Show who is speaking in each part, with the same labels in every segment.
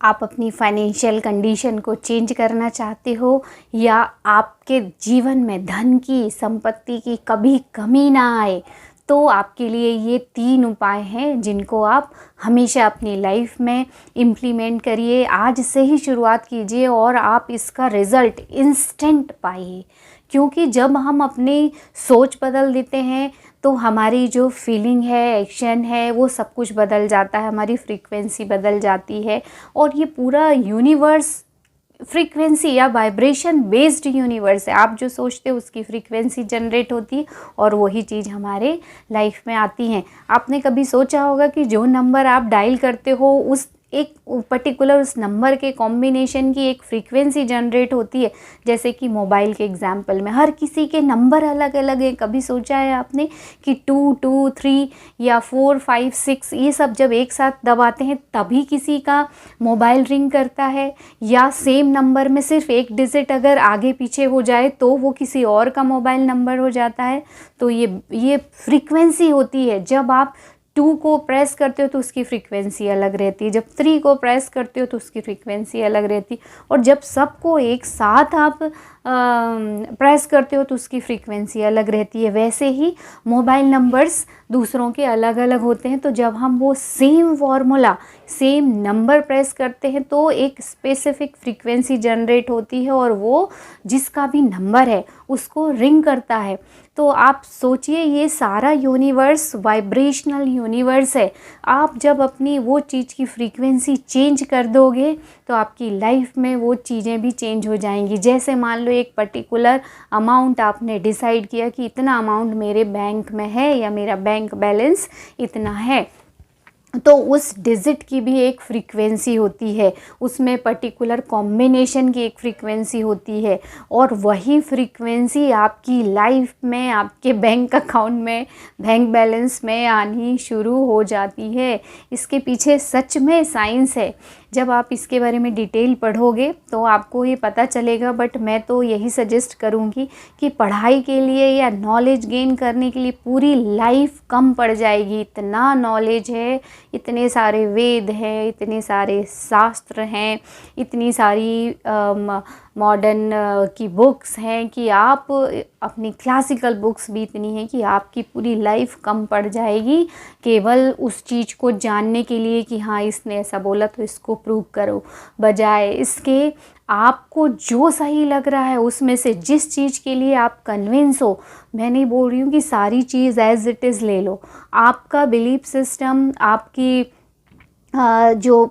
Speaker 1: आप अपनी financial condition को चेंज करना चाहते हो, या आपके जीवन में धन की, संपत्ति की कभी कमी ना आए, तो आपके लिए ये 3 उपाय हैं जिनको आप हमेशा अपनी लाइफ में इम्प्लीमेंट करिए। आज से ही शुरुआत कीजिए और आप इसका रिज़ल्ट इंस्टेंट पाइए। क्योंकि जब हम अपनी सोच बदल देते हैं तो हमारी जो फीलिंग है, एक्शन है, वो सब कुछ बदल जाता है, हमारी फ्रीक्वेंसी बदल जाती है। और ये पूरा यूनिवर्स फ्रीक्वेंसी या वाइब्रेशन बेस्ड यूनिवर्स है। आप जो सोचते हो उसकी फ्रीक्वेंसी जनरेट होती है और वही चीज़ हमारे लाइफ में आती हैं। आपने कभी सोचा होगा कि जो नंबर आप डायल करते हो उस एक पर्टिकुलर उस नंबर के कॉम्बिनेशन की एक फ्रीक्वेंसी जनरेट होती है। जैसे कि मोबाइल के एग्जांपल में हर किसी के नंबर अलग अलग हैं। कभी सोचा है आपने कि 2 2 3 या 4 5 6 ये सब जब एक साथ दबाते हैं तभी किसी का मोबाइल रिंग करता है, या सेम नंबर में सिर्फ एक डिजिट अगर आगे पीछे हो जाए तो वो किसी और का मोबाइल नंबर हो जाता है। तो ये फ्रीक्वेंसी होती है। जब आप 2 को प्रेस करते हो तो उसकी फ्रीक्वेंसी अलग रहती है, जब 3 को प्रेस करते हो तो उसकी फ्रीक्वेंसी अलग रहती है, और जब सबको एक साथ आप प्रेस करते हो तो उसकी फ्रीक्वेंसी अलग रहती है। वैसे ही मोबाइल नंबर्स दूसरों के अलग अलग होते हैं। तो जब हम वो same formula, same number press करते हैं तो एक स्पेसिफिक फ्रीक्वेंसी जनरेट होती है और वो जिसका भी नंबर है उसको रिंग करता है। तो आप सोचिए, ये सारा यूनिवर्स वाइब्रेशनल यूनिवर्स है। आप जब अपनी वो चीज़ की फ्रीक्वेंसी चेंज कर दोगे तो आपकी लाइफ में वो चीज़ें भी चेंज हो जाएंगी। जैसे मान लो एक पर्टिकुलर अमाउंट आपने डिसाइड किया कि इतना अमाउंट मेरे बैंक में है या मेरा बैंक बैलेंस इतना है, तो उस डिजिट की भी एक फ्रीक्वेंसी होती है, उसमें पर्टिकुलर कॉम्बिनेशन की एक फ्रीक्वेंसी होती है, और वही फ्रीक्वेंसी आपकी लाइफ में, आपके बैंक अकाउंट में, बैंक बैलेंस में आनी शुरू हो जाती है। इसके पीछे सच में साइंस है। जब आप इसके बारे में डिटेल पढ़ोगे तो आपको ये पता चलेगा। बट मैं तो यही सजेस्ट करूँगी कि पढ़ाई के लिए या नॉलेज गेन करने के लिए पूरी लाइफ कम पड़ जाएगी। इतना नॉलेज है, इतने सारे वेद हैं, इतने सारे शास्त्र हैं, इतनी सारी मॉडर्न की बुक्स हैं कि आप अपनी क्लासिकल बुक्स भी इतनी हैं कि आपकी पूरी लाइफ कम पड़ जाएगी केवल उस चीज़ को जानने के लिए कि हाँ इसने ऐसा बोला तो इसको प्रूव करो, बजाय इसके आपको जो सही लग रहा है उसमें से जिस चीज़ के लिए आप कन्विंस हो। मैं नहीं बोल रही हूँ कि सारी चीज़ एज इट इज़ ले लो। आपका बिलीफ सिस्टम, आपकी जो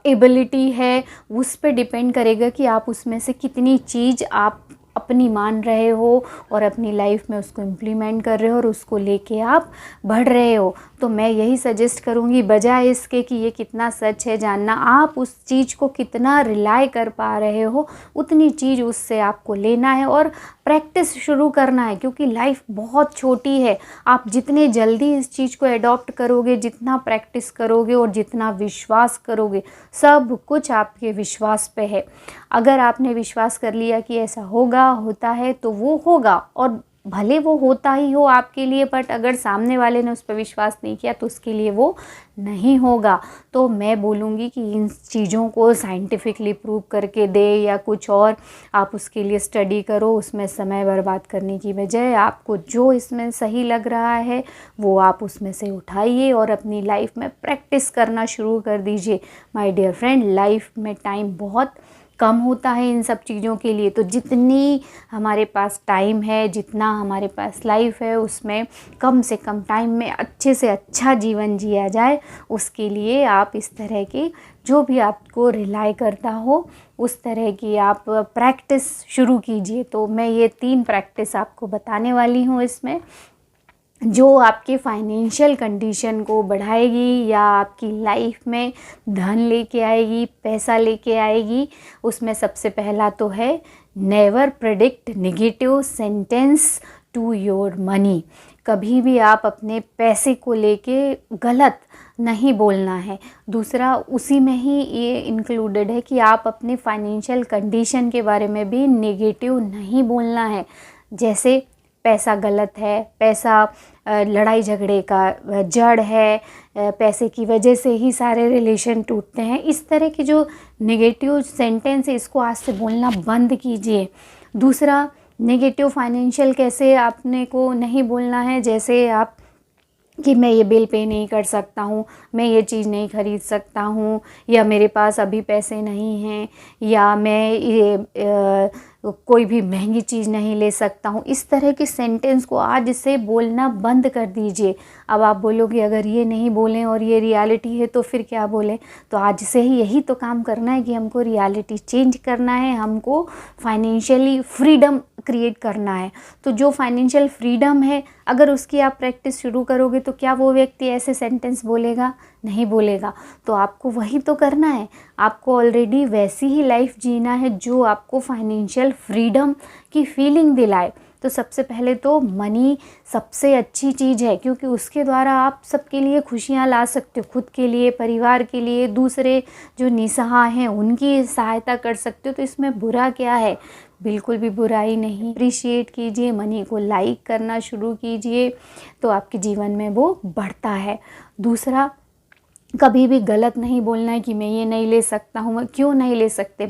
Speaker 1: एबिलिटी है उस पे डिपेंड करेगा कि आप उसमें से कितनी चीज़ आप अपनी मान रहे हो और अपनी लाइफ में उसको इम्प्लीमेंट कर रहे हो और उसको लेके आप बढ़ रहे हो। तो मैं यही सजेस्ट करूँगी, बजाय इसके कि ये कितना सच है जानना, आप उस चीज़ को कितना रिलाई कर पा रहे हो उतनी चीज़ उससे आपको लेना है और प्रैक्टिस शुरू करना है। क्योंकि लाइफ बहुत छोटी है। आप जितने जल्दी इस चीज़ को एडॉप्ट करोगे, जितना प्रैक्टिस करोगे और जितना विश्वास करोगे, सब कुछ आपके विश्वास पे है। अगर आपने विश्वास कर लिया कि ऐसा होगा, होता है, तो वो होगा। और भले वो होता ही हो आपके लिए, बट अगर सामने वाले ने उस पर विश्वास नहीं किया तो उसके लिए वो नहीं होगा। तो मैं बोलूँगी कि इन चीज़ों को साइंटिफिकली प्रूव करके दे या कुछ और, आप उसके लिए स्टडी करो। उसमें समय बर्बाद करने की बजाय आपको जो इसमें सही लग रहा है वो आप उसमें से उठाइए और अपनी लाइफ में प्रैक्टिस करना शुरू कर दीजिए। माय डियर फ्रेंड, लाइफ में टाइम बहुत कम होता है इन सब चीज़ों के लिए। तो जितनी हमारे पास टाइम है, जितना हमारे पास लाइफ है, उसमें कम से कम टाइम में अच्छे से अच्छा जीवन जिया जाए, उसके लिए आप इस तरह की जो भी आपको रिलाई करता हो उस तरह की आप प्रैक्टिस शुरू कीजिए। तो मैं ये 3 प्रैक्टिस आपको बताने वाली हूँ इसमें, जो आपके फाइनेंशियल कंडीशन को बढ़ाएगी या आपकी लाइफ में धन लेके आएगी, पैसा लेके आएगी। उसमें सबसे पहला तो है, never predict negative sentence to your money. कभी भी आप अपने पैसे को लेके गलत नहीं बोलना है। दूसरा, उसी में ही ये इंक्लूडेड है कि आप अपने फाइनेंशियल कंडीशन के बारे में भी नेगेटिव नहीं बोलना है। जैसे पैसा गलत है, पैसा लड़ाई झगड़े का जड़ है, पैसे की वजह से ही सारे रिलेशन टूटते हैं। इस तरह के जो नेगेटिव सेंटेंस है इसको आज से बोलना बंद कीजिए। दूसरा, नेगेटिव फाइनेंशियल कैसे आपने को नहीं बोलना है, जैसे आप कि मैं ये बिल पे नहीं कर सकता हूँ, मैं ये चीज़ नहीं खरीद सकता हूँ, या मेरे पास अभी पैसे नहीं हैं, या मैं ये कोई भी महंगी चीज़ नहीं ले सकता हूँ। इस तरह के सेंटेंस को आज से बोलना बंद कर दीजिए। अब आप बोलोगे अगर ये नहीं बोलें और ये रियलिटी है तो फिर क्या बोलें। तो आज से ही यही तो काम करना है कि हमको रियलिटी चेंज करना है, हमको फाइनेंशियली फ्रीडम क्रिएट करना है। तो जो फाइनेंशियल फ्रीडम है, अगर उसकी आप प्रैक्टिस शुरू करोगे तो क्या वो व्यक्ति ऐसे सेंटेंस बोलेगा? नहीं बोलेगा। तो आपको वही तो करना है। आपको ऑलरेडी वैसी ही लाइफ जीना है जो आपको फाइनेंशियल फ्रीडम की फीलिंग दिलाए। तो सबसे पहले तो मनी सबसे अच्छी चीज़ है, क्योंकि उसके द्वारा आप सबके लिए खुशियाँ ला सकते हो, खुद के लिए, परिवार के लिए, दूसरे जो निसहाय हैं उनकी सहायता कर सकते हो। तो इसमें बुरा क्या है? बिल्कुल भी बुराई नहीं। अप्रिशिएट कीजिए, मनी को लाइक करना शुरू कीजिए, तो आपके जीवन में वो बढ़ता है। दूसरा, कभी भी गलत नहीं बोलना है कि मैं ये नहीं ले सकता हूँ। मैं क्यों नहीं ले सकते?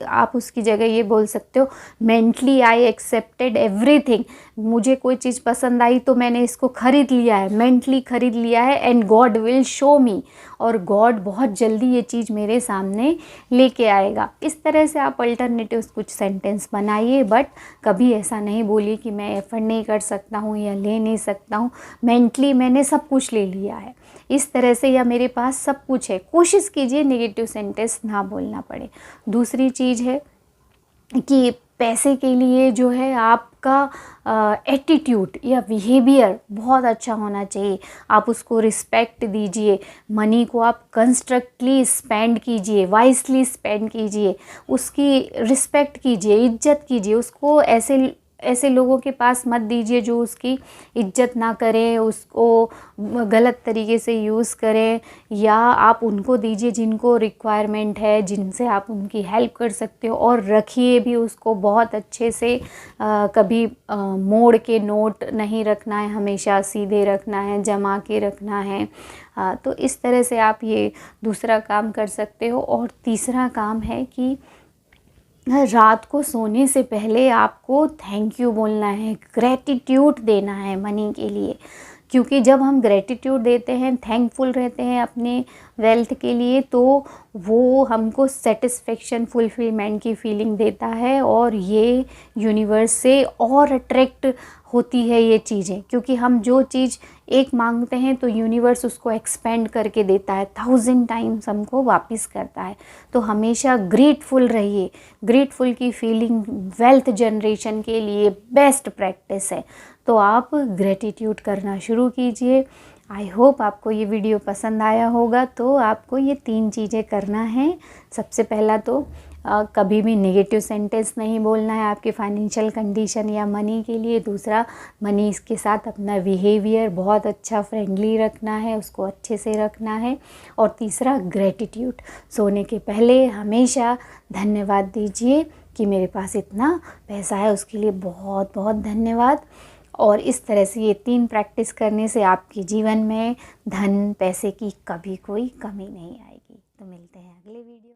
Speaker 1: आप उसकी जगह ये बोल सकते हो, मेंटली आई एक्सेप्टेड एवरीथिंग। मुझे कोई चीज़ पसंद आई तो मैंने इसको ख़रीद लिया है, मेंटली ख़रीद लिया है, एंड गॉड विल शो मी, और गॉड बहुत जल्दी ये चीज़ मेरे सामने लेके आएगा। इस तरह से आप अल्टरनेटिव्स कुछ सेंटेंस बनाइए, बट कभी ऐसा नहीं बोलिए कि मैं एफर्ट नहीं कर सकता हूँ या ले नहीं सकता हूँ, मेंटली मैंने सब कुछ ले लिया है, इस तरह से, या मेरे पास सब कुछ है। कोशिश कीजिए नेगेटिव सेंटेंस ना बोलना पड़े। दूसरी चीज़ है कि पैसे के लिए जो है आपका एटीट्यूड या बिहेवियर बहुत अच्छा होना चाहिए। आप उसको रिस्पेक्ट दीजिए, मनी को आप कंस्ट्रक्टली स्पेंड कीजिए, वाइसली स्पेंड कीजिए, उसकी रिस्पेक्ट कीजिए, इज्जत कीजिए। उसको ऐसे लोगों के पास मत दीजिए जो उसकी इज्जत ना करें, उसको गलत तरीके से यूज़ करें, या आप उनको दीजिए जिनको रिक्वायरमेंट है, जिनसे आप उनकी हेल्प कर सकते हो। और रखिए भी उसको बहुत अच्छे से, कभी मोड़ के नोट नहीं रखना है, हमेशा सीधे रखना है, जमा के रखना है। तो इस तरह से आप ये दूसरा काम कर सकते हो। और तीसरा काम है कि रात को सोने से पहले आपको थैंक यू बोलना है, ग्रैटिट्यूड देना है मनी के लिए। क्योंकि जब हम ग्रैटिट्यूड देते हैं, थैंकफुल रहते हैं अपने वेल्थ के लिए, तो वो हमको सेटिस्फेक्शन, फुलफिलमेंट की फीलिंग देता है, और ये यूनिवर्स से और अट्रैक्ट होती है ये चीज़ें। क्योंकि हम जो चीज़ एक मांगते हैं तो यूनिवर्स उसको एक्सपेंड करके देता है, 1000 टाइम्स हमको वापस करता है। तो हमेशा ग्रेटफुल रहिए। ग्रेटफुल की फीलिंग वेल्थ जनरेशन के लिए बेस्ट प्रैक्टिस है। तो आप ग्रेटिट्यूड करना शुरू कीजिए। आई होप आपको ये वीडियो पसंद आया होगा। तो आपको ये 3 चीज़ें करना है। सबसे पहला तो कभी भी नेगेटिव सेंटेंस नहीं बोलना है आपके फाइनेंशियल कंडीशन या मनी के लिए। दूसरा, मनी के साथ अपना बिहेवियर बहुत अच्छा फ्रेंडली रखना है, उसको अच्छे से रखना है। और तीसरा, ग्रेटिट्यूड। सोने के पहले हमेशा धन्यवाद दीजिए कि मेरे पास इतना पैसा है, उसके लिए बहुत बहुत धन्यवाद। और इस तरह से ये 3 प्रैक्टिस करने से आपके जीवन में धन, पैसे की कभी कोई कमी नहीं आएगी। तो मिलते हैं अगले वीडियो।